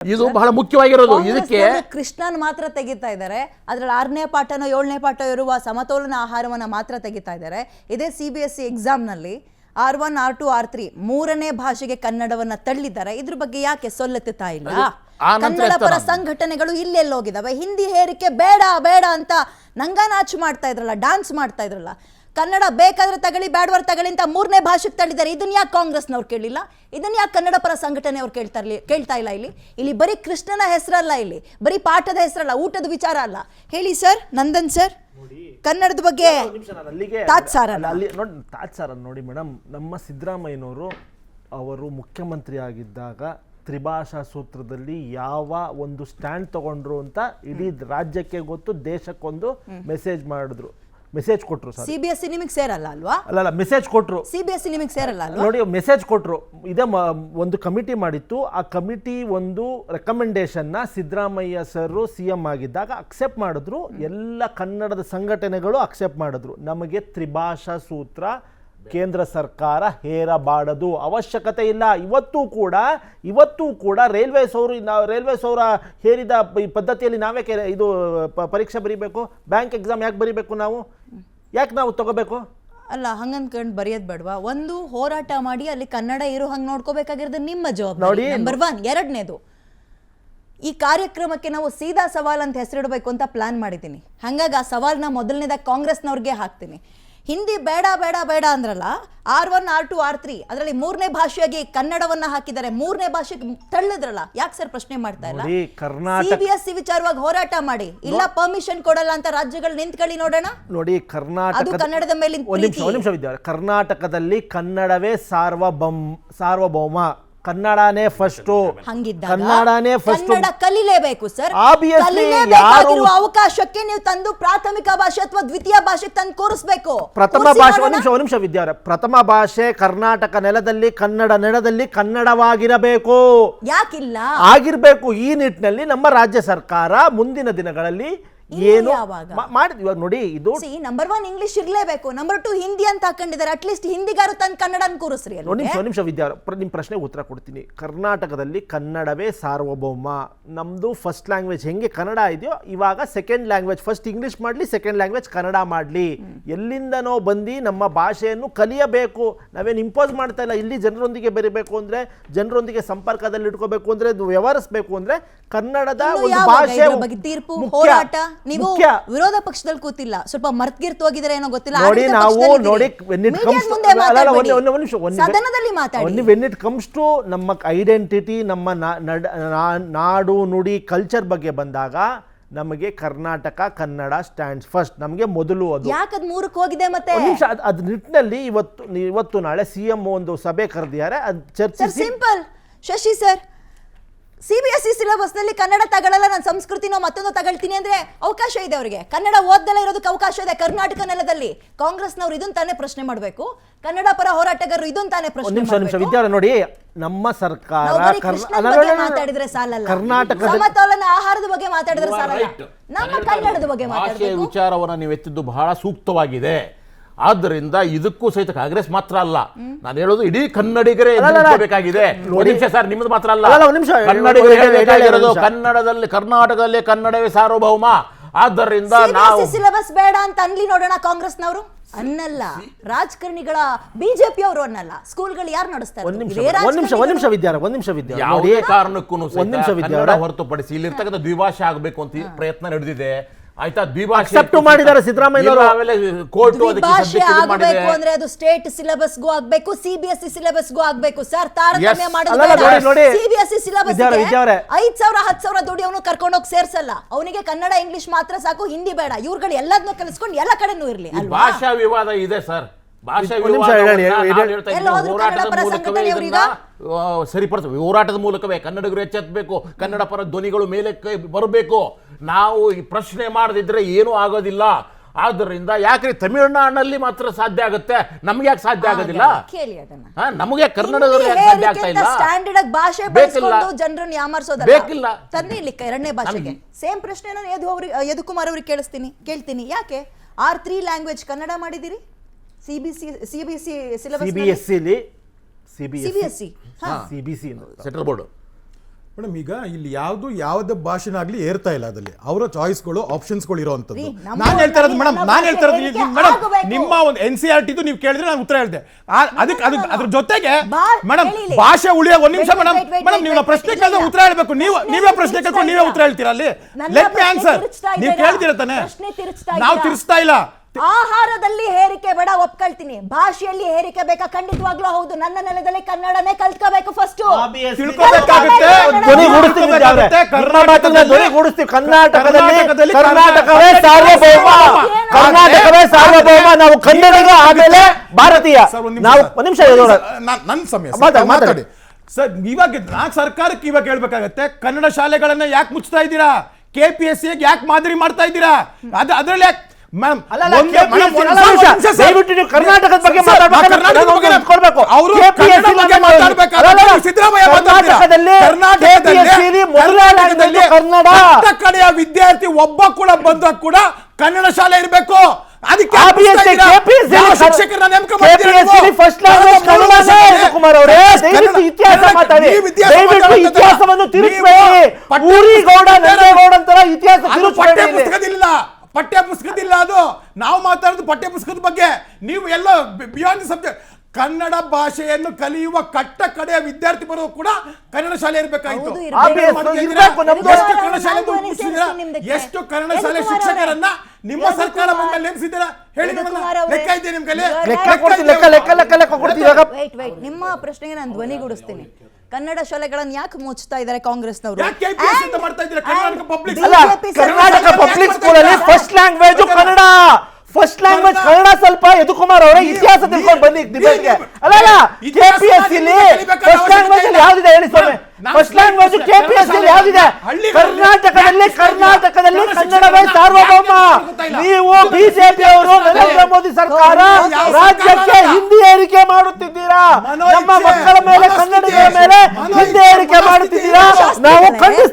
ಇದು ಬಹಳ ಮುಖ್ಯವಾಗಿರೋದು. ಇದಕ್ಕೆ ಕೃಷ್ಣನ್ ಮಾತ್ರ ತೆಗಿತಾ ಇದ್ದಾರೆ, ಅದ್ರಲ್ಲಿ 6ನೇ ಪಾಠನೋ 7ನೇ ಪಾಠ ಇರುವ ಸಮತೋಲನ ಆಹಾರವನ್ನ ಮಾತ್ರ ತೆಗಿತಾ ಇದ್ದಾರೆ. ಇದೇ CBSE ಎಕ್ಸಾಮ್ ನಲ್ಲಿ R1 R2 R3 ಮೂರನೇ ಭಾಷೆಗೆ ಕನ್ನಡವನ್ನ ತಳ್ಳಿದ್ದಾರೆ. ಇದ್ರ ಬಗ್ಗೆ ಯಾಕೆ ಸೊಲ್ಲೆತ್ತಾ ಇಲ್ಲ? ಕನ್ನಡ ಪರ ಸಂಘಟನೆಗಳು ಇಲ್ಲೆಲ್ಲೋಗಿದಾವೆ. ಹಿಂದಿ ಹೇರಿಕೆ ಬೇಡ ಬೇಡ ಅಂತ ನಂಗನಾಚು ಮಾಡ್ತಾ ಇದ್ರಲ್ಲ, ಡಾನ್ಸ್ ಮಾಡ್ತಾ ಇದ್ರಲ್ಲ. ಕನ್ನಡ ಬೇಕಾದ್ರೆ ತಗೊಳ್ಳಿ, ಬ್ಯಾಡ್ವರ್ ತಗೊಳ್ಳಿ ಅಂತ ಮೂರನೇ ಭಾಷೆಗೆ ತಳ್ಳಿದ್ದಾರೆ. ಇದನ್ನ ಯಾಕೆ ಕಾಂಗ್ರೆಸ್ನವ್ರು ಕೇಳಿಲ್ಲ? ಇದನ್ನ ಯಾಕೆ ಕನ್ನಡ ಪರ ಸಂಘಟನೆಯವ್ರು ಕೇಳ್ತಾ ಇಲ್ಲ? ಇಲ್ಲಿ ಬರೀ ಕೃಷ್ಣನ ಹೆಸರಲ್ಲ, ಇಲ್ಲಿ ಬರೀ ಪಾಠದ ಹೆಸರಲ್ಲ, ಊಟದ ವಿಚಾರ ಅಲ್ಲ. ಹೇಳಿ ಸರ್, ನಂದನ್ ಸರ್, ಕನ್ನಡದ ಬಗ್ಗೆ ತಾತ್ಸಾರ ನೋಡಿ ಮೇಡಮ್, ನಮ್ಮ ಸಿದ್ದರಾಮಯ್ಯನವರು ಅವರು ಮುಖ್ಯಮಂತ್ರಿ ಆಗಿದ್ದಾಗ ತ್ರಿಭಾಷಾ ಸೂತ್ರದಲ್ಲಿ ಯಾವ ಒಂದು ಸ್ಟ್ಯಾಂಡ್ ತಗೊಂಡ್ರು ಅಂತ ಇಡೀ ರಾಜ್ಯಕ್ಕೆ ಗೊತ್ತು, ದೇಶಕ್ಕೊಂದು ಮೆಸೇಜ್ ಕೊಟ್ರು. CBSE ನಿಮಗೆ ಸೇರಲ್ಲ ಅಲ್ವಾ? ಅಲ್ಲ, ಮೆಸೇಜ್ ಕೊಟ್ರು. CBSE ನಿಮಗೆ ಸೇರಲ್ಲ ಅಲ್ವಾ? ನೋಡಿ, ಮೆಸೇಜ್ ಕೊಟ್ರು. ಇದೇ ಒಂದು ಕಮಿಟಿ ಮಾಡಿತ್ತು. ಆ ಕಮಿಟಿ ಒಂದು ರೆಕಮೆಂಡೇಶನ್ ನ ಸಿದ್ದರಾಮಯ್ಯ ಸರ್ CM ಆಗಿದ್ದಾಗ ಅಕ್ಸೆಪ್ಟ್ ಮಾಡಿದ್ರು. ಎಲ್ಲ ಕನ್ನಡದ ಸಂಘಟನೆಗಳು ಅಕ್ಸೆಪ್ಟ್ ಮಾಡಿದ್ರು. ನಮಗೆ ತ್ರಿಭಾಷಾ ಸೂತ್ರ ಕೇಂದ್ರ ಸರ್ಕಾರ ಹೇರಬಾರದು, ಅವಶ್ಯಕತೆ ಇಲ್ಲ. ಇವತ್ತು ಕೂಡ ರೈಲ್ವೇಸ್ ಅವರ ಹೇರಿದ ಪದ್ಧತಿಯಲ್ಲಿ ನಾವೇ ಇದು ಪರೀಕ್ಷೆ ಬರೀಬೇಕು? ಬ್ಯಾಂಕ್ ಎಕ್ಸಾಮ್ ಯಾಕೆ ಬರೀಬೇಕು? ಯಾಕೆ ನಾವು ತಗೋಬೇಕು? ಅಲ್ಲ, ಹಂಗಂದ್ಕೊಂಡು ಬರೆಯೋದು ಬೇಡವಾ? ಒಂದು ಹೋರಾಟ ಮಾಡಿ ಅಲ್ಲಿ ಕನ್ನಡ ಇರೋ ಹಂಗೆ ನೋಡ್ಕೋಬೇಕಾಗಿರೋದು ನಿಮ್ಮ ಜವಾಬ್ದಾರಿ, ನಂಬರ್ 1. ಎರಡನೇದು, ಈ ಕಾರ್ಯಕ್ರಮಕ್ಕೆ ನಾವು ಸೀದಾ ಸವಾಲ್ ಅಂತ ಹೆಸರಿಡಬೇಕು ಅಂತ ಪ್ಲಾನ್ ಮಾಡಿದ್ದೀನಿ. ಹಾಗಾಗಿ ಆ ಸವಾಲ್ನ ಮೊದಲನೇದಾಗಿ ಕಾಂಗ್ರೆಸ್ನವ್ರಿಗೆ ಹಾಕ್ತೀನಿ. ಹಿಂದಿ ಬೇಡ ಬೇಡ ಬೇಡ ಅಂದ್ರಲ್ಲ, R1 R2 R3 ಅದರಲ್ಲಿ ಮೂರನೇ ಭಾಷೆಯಾಗಿ ಕನ್ನಡವನ್ನ ಹಾಕಿದ್ದಾರೆ, ಮೂರನೇ ಭಾಷೆಗೆ ತಳ್ಳಿದ್ರಲ್ಲ, ಯಾಕೆ ಸರ್ ಪ್ರಶ್ನೆ ಮಾಡ್ತಾ ಇಲ್ಲ? CBSE ವಿಚಾರವಾಗಿ ಹೋರಾಟ ಮಾಡಿ, ಇಲ್ಲ ಪರ್ಮಿಷನ್ ಕೊಡಲ್ಲ ಅಂತ ರಾಜ್ಯಗಳು ನಿಂತ್ಕೊಳ್ಳಿ ನೋಡೋಣ. ನೋಡಿ, ಕನ್ನಡದ ಮೇಲೆ ಒಂದು ನಿಮಿಷ ವಿದ್ಯಾರ್ಥಿ, ಕರ್ನಾಟಕದಲ್ಲಿ ಕನ್ನಡವೇ ಸಾರ್ವಭೌಮ, ಕನ್ನಡನೇ ಫಸ್ಟ್. ಕನ್ನಡನೇ ಫಸ್ಟ್. ಕನ್ನಡ ಕಲಿಲೇಬೇಕು ಸರ್. ಅವಕಾಶಕ್ಕೆ ನೀವು ತಂದು ಪ್ರಾಥಮಿಕ ಭಾಷೆ ಅಥವಾ ದ್ವಿತೀಯ ಭಾಷೆ ತಂದು ಕೂರಿಸಬೇಕು. ಪ್ರಥಮ ಭಾಷೆ, ಒಂದು ನಿಮಿಷ ವಿದ್ಯಾರ್ಥಿ, ಪ್ರಥಮ ಭಾಷೆ ಕರ್ನಾಟಕ ನೆಲದಲ್ಲಿ, ಕನ್ನಡ ನೆಲದಲ್ಲಿ ಕನ್ನಡವಾಗಿರಬೇಕು. ಯಾಕಿಲ್ಲ? ಆಗಿರ್ಬೇಕು. ಈ ನಿಟ್ಟಿನಲ್ಲಿ ನಮ್ಮ ರಾಜ್ಯ ಸರ್ಕಾರ ಮುಂದಿನ ದಿನಗಳಲ್ಲಿ ಏನು ಮಾಡಿದ್ವಿ ಇವಾಗ ನೋಡಿ. ಇದು ನಂಬರ್ 1 ಇಂಗ್ಲಿಷ್ ಇರ್ಲೇಬೇಕು, ನಂಬರ್ 2 ಹಿಂದಿ ಅಂತ ಹಾಕೊಂಡಿದ್ದಾರೆ. ಅಟ್ಲೀಸ್ಟ್ ಹಿಂದಿಗಾರು ತಂದು ಕನ್ನಡ ಕೂರಿಸ್ರಿ. ನಿಮಿಷ ವಿದ್ಯಾರ್ಥಿ, ನಿಮ್ ಪ್ರಶ್ನೆಗೆ ಉತ್ತರ ಕೊಡ್ತೀನಿ. ಕರ್ನಾಟಕದಲ್ಲಿ ಕನ್ನಡವೇ ಸಾರ್ವಭೌಮ. ನಮ್ದು ಫಸ್ಟ್ ಲ್ಯಾಂಗ್ವೇಜ್ ಹೆಂಗೆ ಕನ್ನಡ ಇದೆಯೋ, ಇವಾಗ ಸೆಕೆಂಡ್ ಲ್ಯಾಂಗ್ವೇಜ್, ಫಸ್ಟ್ ಇಂಗ್ಲಿಷ್ ಮಾಡ್ಲಿ, ಸೆಕೆಂಡ್ ಲ್ಯಾಂಗ್ವೇಜ್ ಕನ್ನಡ ಮಾಡ್ಲಿ. ಎಲ್ಲಿಂದನೋ ಬಂದು ನಮ್ಮ ಭಾಷೆಯನ್ನು ಕಲಿಯಬೇಕು. ನಾವೇನು ಇಂಪೋಸ್ ಮಾಡ್ತಾ ಇಲ್ಲ. ಇಲ್ಲಿ ಜನರೊಂದಿಗೆ ಬೆರಿಬೇಕು ಅಂದ್ರೆ, ಜನರೊಂದಿಗೆ ಸಂಪರ್ಕದಲ್ಲಿ ಇಟ್ಕೋಬೇಕು ಅಂದ್ರೆ, ವ್ಯವಹರಿಸಬೇಕು ಅಂದ್ರೆ ಕನ್ನಡದ ಒಂದು ಭಾಷೆ ತೀರ್ಪು ಹೋರಾಟ. ನೀವು ವಿರೋಧ ಪಕ್ಷದಲ್ಲಿ ಕೂತಿಲ್ಲ, ಸ್ವಲ್ಪ ಮರ್ತ್ಗಿರ್ತು ಹೋಗಿದ್ರೆ ಏನೋ ಗೊತ್ತಿಲ್ಲ. ನೋಡಿ, ನಾವು ನೋಡಿ, ಸದನದಲ್ಲಿ ಮಾತಾಡಿ. ವೆನ್ ಇಟ್ ಕಮ್ಸ್ ಟು ನಮ್ಮ ಐಡೆಂಟಿಟಿ, ನಮ್ಮ ನಾಡು ನುಡಿ ಕಲ್ಚರ್ ಬಗ್ಗೆ ಬಂದಾಗ ನಮಗೆ ಕರ್ನಾಟಕ ಕನ್ನಡ ಸ್ಟ್ಯಾಂಡ್ಸ್ ಫಸ್ಟ್. ನಮಗೆ ಮೊದಲು ಅದು ಯಾಕದ್ ಮೂರಕ್ಕೆ ಹೋಗಿದೆ. ಮತ್ತೆ ಅದ್ ನಿಟ್ಟಿನಲ್ಲಿ ಇವತ್ತು ನಾಳೆ CM ಒಂದು ಸಭೆ ಕರೆದಿದ್ದಾರೆ. ಅದು ಚರ್ಚಿಸಿ. Simple Shashi sir, CBSE syllabus ನಲ್ಲಿ ಕನ್ನಡ ತಗೊಳ್ಳಲ್ಲ, ನಾನು ಸಂಸ್ಕೃತಿನೋ ಮತ್ತೊಂದು ತಗೊಳ್ತೀನಿ ಅಂದ್ರೆ ಅವಕಾಶ ಇದೆ ಅವರಿಗೆ. ಕನ್ನಡ ಓದ್ದಲೇ ಇರೋದಕ್ಕೆ ಅವಕಾಶ ಇದೆ ಕರ್ನಾಟಕ ನೆಲದಲ್ಲಿ. ಕಾಂಗ್ರೆಸ್ನವರು ಇದನ್ನ ತಾನೇ ಪ್ರಶ್ನೆ ಮಾಡಬೇಕು. ಕನ್ನಡ ಪರ ಹೋರಾಟಗಾರರು ಇದನ್ನ ತಾನೇ ಪ್ರಶ್ನೆ ಮಾಡಬೇಕು. ವಿದ್ಯಾರ್ಥಿ ನೋಡಿ, ನಮ್ಮ ಸರ್ಕಾರ ಮಾತಾಡಿದ್ರೆ ಸಾಲಲ್ಲ, ಕರ್ನಾಟಕ ಸಮತೋಲನ ಆಹಾರದ ಬಗ್ಗೆ ಮಾತಾಡಿದ್ರೆ ಸಾಲಲ್ಲ, ನಮ್ಮ ಕನ್ನಡದ ಬಗ್ಗೆ ಮಾತಾಡಬೇಕು. ವಿಚಾರವನ್ನ ನೀವು ಎತ್ತಿದ್ದು ಬಹಳ ಸೂಕ್ತವಾಗಿದೆ. ಆದ್ದರಿಂದ ಇದಕ್ಕೂ ಸಹಿತ ಕಾಂಗ್ರೆಸ್ ಮಾತ್ರ ಅಲ್ಲ, ನಾನು ಹೇಳೋದು ಇಡೀ ಕನ್ನಡಿಗರೇ ಬೇಕಾಗಿದೆ. ಸರ್, ನಿಮ್ಮದು ಮಾತ್ರ ಅಲ್ಲ, ಕನ್ನಡಿಗರೇ. ಕನ್ನಡದಲ್ಲಿ, ಕರ್ನಾಟಕದಲ್ಲಿ ಕನ್ನಡವೇ ಸಾರ್ವಭೌಮ. ಆದ್ದರಿಂದ ನಾವು ಸಿಲೆಬಸ್ ಬೇಡ ಅಂತ ಅನ್ಲಿ ನೋಡೋಣ. ಕಾಂಗ್ರೆಸ್ನವರು ಅನ್ನಲ್ಲ, ರಾಜಕಾರಣಿಗಳ ಬಿಜೆಪಿ ಅವರು ಅನ್ನಲ್ಲ, ಸ್ಕೂಲ್ಗಳು ಯಾರು ನಡೆಸ್ತಾರೆ? ಯಾವುದೇ ಕಾರಣಕ್ಕೂ ಕನ್ನಡ ಹೊರತುಪಡಿಸಿ ಇಲ್ಲಿರ್ತಕ್ಕಂಥ ದ್ವಿಭಾಷೆ ಆಗಬೇಕು ಅಂತ ಪ್ರಯತ್ನ ನಡೆದಿದೆ. ಆಯ್ತಾ? ದ್ವಿಭಾಷೆ ಮಾಡಿದ್ದಾರೆ ಸಿದ್ದರಾಮಯ್ಯ. ಅಂದ್ರೆ ಅದು ಸ್ಟೇಟ್ ಸಿಲೆಬಸ್ಗೂ ಆಗ್ಬೇಕು, CBSE ಸಿಲೆಬಸ್ಗೂ ಆಗ್ಬೇಕು ಸರ್. ತಾರತಮ್ಯ ಮಾಡಿದ್ರೆ CBSE ಸಿಲೆಬಸ್ 5,000 10,000 ದುಡಿಯವನು ಕರ್ಕೊಂಡೋಗಿ ಸೇರ್ಸಲ್ಲ. ಅವನಿಗೆ ಕನ್ನಡ ಇಂಗ್ಲಿಷ್ ಮಾತ್ರ ಸಾಕು, ಹಿಂದಿ ಬೇಡ. ಇವ್ರುಗಳು ಎಲ್ಲದನ್ನೂ ಕಲಿಸ್ಕೊಂಡು ಎಲ್ಲ ಕಡೆನೂ ಇರ್ಲಿ. ಭಾಷಾ ವಿವಾದ ಇದೆ ಸರ್. ಭಾಷಾ ಸರಿಪಡಿಸ ಹೋರಾಟದ ಮೂಲಕವೇ ಕನ್ನಡಿಗರು ಎಚ್ಚೆತ್ತಬೇಕು. ಕನ್ನಡ ಪರ ಧ್ವನಿಗಳು ಮೇಲೆ ಬರಬೇಕು. ನಾವು ಈ ಪ್ರಶ್ನೆ ಮಾಡದಿದ್ರೆ ಏನೂ ಆಗೋದಿಲ್ಲ. ಆದ್ದರಿಂದ ಯಾಕ್ರಿ ತಮಿಳುನಾಡಿನಲ್ಲಿ ಮಾತ್ರ ಸಾಧ್ಯ ಆಗುತ್ತೆ, ನಮ್ಗೆ ಯಾಕೆ ಸಾಧ್ಯ ಆಗೋದಿಲ್ಲ? ನಮಗೆ ಕನ್ನಡದಲ್ಲಿ ಯಾಕೆ ಸಾಧ್ಯ ಆಗ್ತಾ ಇಲ್ಲ? ಸ್ಟ್ಯಾಂಡರ್ಡ್ ಭಾಷೆ ಬಳಸಿಕೊಂಡು ಜನರನ್ನು ಯಾಮಾರಿಸೋದಲ್ಲ, ಬೇಕಿಲ್ಲ. ತಂದೆ ಇಲ್ಲಿ ಎರಡನೇ ಭಾಷೆಗೆ ಸೇಮ್ ಪ್ರಶ್ನೆ ನಾನು ಯದುಕುಮಾರ್ ಅವ್ರಿಗೆ ಕೇಳ್ತೀನಿ. ಯಾಕೆ R3 ಲ್ಯಾಂಗ್ವೇಜ್ ಕನ್ನಡ ಮಾಡಿದಿರಿ? CBSE syllabus CBSE central board madam ಈಗ ಇಲ್ಲಿ ಯಾವುದೇ ಭಾಷೆನಾಗ್ಲಿ ಏರ್ತಾ ಇಲ್ಲ ಅದಲ್ಲಿ ಅವರ ಚಾಯ್ಸ್ಗಳು ಆಪ್ಷನ್ಸ್ಗಳು ಇರುವಂತದ್ದು. ನಾನು ಹೇಳ್ತಾ ಇರೋದು ಮೇಡಮ್, ಮೇಡಮ್ ನಿಮ್ಮ ಒಂದು NCERT ನೀವು ಕೇಳಿದ್ರೆ ನಾನು ಉತ್ತರ ಹೇಳಿದೆ. ಅದಕ್ಕೆ ಅದ್ರ ಜೊತೆಗೆ ಮೇಡಮ್ ಭಾಷೆ ಉಳಿಯ ಒಂದ್ ನಿಮಿಷ ಮೇಡಮ್ ನೀವು ಪ್ರಶ್ನೆ ಕೇಳಿದ್ರೆ ಉತ್ತರ ಹೇಳ್ಬೇಕು. ನೀವೇ ಪ್ರಶ್ನೆ ಕೇಳ್ಕೊಂಡು ನೀವೇ ಉತ್ತರ ಹೇಳ್ತೀರಾ ಅಲ್ಲಿ. Let me answer. ನೀವು ಕೇಳ್ತೀರ ತಾನೆ, ನಾವು ತಿರ್ಸ್ತಾ ಇಲ್ಲ. ಆಹಾರದಲ್ಲಿ ಹೇರಿಕೆ ಬೇಡ, ಒಪ್ಕೊಳ್ತೀನಿ. ಭಾಷೆಯಲ್ಲಿ ಹೇರಿಕೆ ಬೇಕಾ? ಖಂಡಿತವಾಗ್ಲೂ ಹೌದು. ನನ್ನ ನೆಲದಲ್ಲಿ ಕನ್ನಡನೇ ಕಲ್ತ್ಕೋಬೇಕು ಫಸ್ಟ್. ಕರ್ನಾಟಕವೇ ಸಾರ್ವಭೌಮ, ನಾವು ಕನ್ನಡಿಗ, ಆಮೇಲೆ ಭಾರತೀಯ. ನಾವು ಒಂದ್ ನಿಮಿಷ ನನ್ನ ಸಮಯ ಮಾತಾಡಿ ಸರ್. ಇವಾಗ ಸರ್ಕಾರಕ್ಕೆ ಇವಾಗ ಹೇಳ್ಬೇಕಾಗತ್ತೆ, ಕನ್ನಡ ಶಾಲೆಗಳನ್ನ ಯಾಕೆ ಮುಚ್ತಾ ಇದ್ದೀರಾ? KPSC ಯಾಕೆ ಮಾದರಿ ಮಾಡ್ತಾ ಇದ್ದೀರಾ? ಅದ್ರಲ್ಲಿ ಯಾಕೆ ಕರ್ನಾಟಕದ ಬಗ್ಗೆ ಮಾತಾಡ್ಬೇಕು. ಕಡೆಯ ವಿದ್ಯಾರ್ಥಿ ಒಬ್ಬ ಕೂಡ ಬಂದಾಗ ಕೂಡ ಕನ್ನಡ ಶಾಲೆ ಇರಬೇಕು. ಅದಕ್ಕೆ ಶಿಕ್ಷಕರ ನೇಮಕ ಇತಿಹಾಸವನ್ನು ಪಠ್ಯ ಪುಸ್ತಕದಿಲ್ಲ. ಅದು ನಾವು ಮಾತಾಡೋದು ಪಠ್ಯ ಪುಸ್ತಕದ ಬಗ್ಗೆ. ನೀವು ಎಲ್ಲ ಬಿಯಾಂಡ್ ಸಬ್ಜೆಕ್ಟ್. ಕನ್ನಡ ಭಾಷೆಯನ್ನು ಕಲಿಯುವ ಕಟ್ಟ ಕಡೆಯ ವಿದ್ಯಾರ್ಥಿ ಬರೋ ಕೂಡ ಕನ್ನಡ ಶಾಲೆ ಇರಬೇಕಾಯ್ತು. ಎಷ್ಟು ಕನ್ನಡ ಶಾಲೆ ಶಿಕ್ಷಕರನ್ನ ನಿಮ್ಮ ಸರ್ಕಾರ ನೇಮಿಸಿದ್ದೀರಾ ಹೇಳಿ? ಲೆಕ್ಕ ಇದೆಯಾ ನಿಮ್ಗೆ? ನಿಮ್ಮ ಪ್ರಶ್ನೆಗೆ ನಾನು ಧ್ವನಿಗೂಡಿಸ್ತೀನಿ. ಕನ್ನಡ ಶಾಲೆಗಳನ್ನು ಯಾಕೆ ಮುಚ್ತಾ ಇದ್ದಾರೆ ಕಾಂಗ್ರೆಸ್ನವರು? ಕರ್ನಾಟಕ ಪಬ್ಲಿಕ್ ಸ್ಕೂಲಲ್ಲಿ first language Kannada. First language Kannada. ಸ್ವಲ್ಪ ಯದುಕುಮಾರ್ ಅವರೇ ಇತಿಹಾಸ ತಿಳ್ಕೊಂಡು ಬನ್ನಿ ಡಿಬೇಟ್ಗೆ. ಅಲ್ಲ KPSC ಫಸ್ಟ್ ಲ್ಯಾಂಗ್ವೇಜ್ ಯಾವ್ದಿದೆ ಹೇಳಿ ಸ್ವಾಮಿ? ಫಸ್ಟ್ ಲ್ಯಾಂಗ್ವೇಜ್ KPSC ಯಾವ್ದಿದೆ? ಕರ್ನಾಟಕದಲ್ಲಿ ಕನ್ನಡವೇ ಸಾರ್ವಭೌಮ. ನೀವು ಬಿಜೆಪಿ ಅವರು, ನರೇಂದ್ರ ಮೋದಿ ಸರ್ಕಾರ ರಾಜ್ಯಕ್ಕೆ ಹಿಂದಿ ಏರಿಕೆ ಮಾಡುತ್ತಿದ್ದೀರಾ. ನಮ್ಮ ಮಕ್ಕಳ ಮೇಲೆ, ಕನ್ನಡಿಗರ ಮೇಲೆ ಹಿಂದಿ ಏರಿಕೆ ಮಾಡುತ್ತಿದ್ದೀರಾ. ನಾವು ಖಂಡಿಸ್ತಾ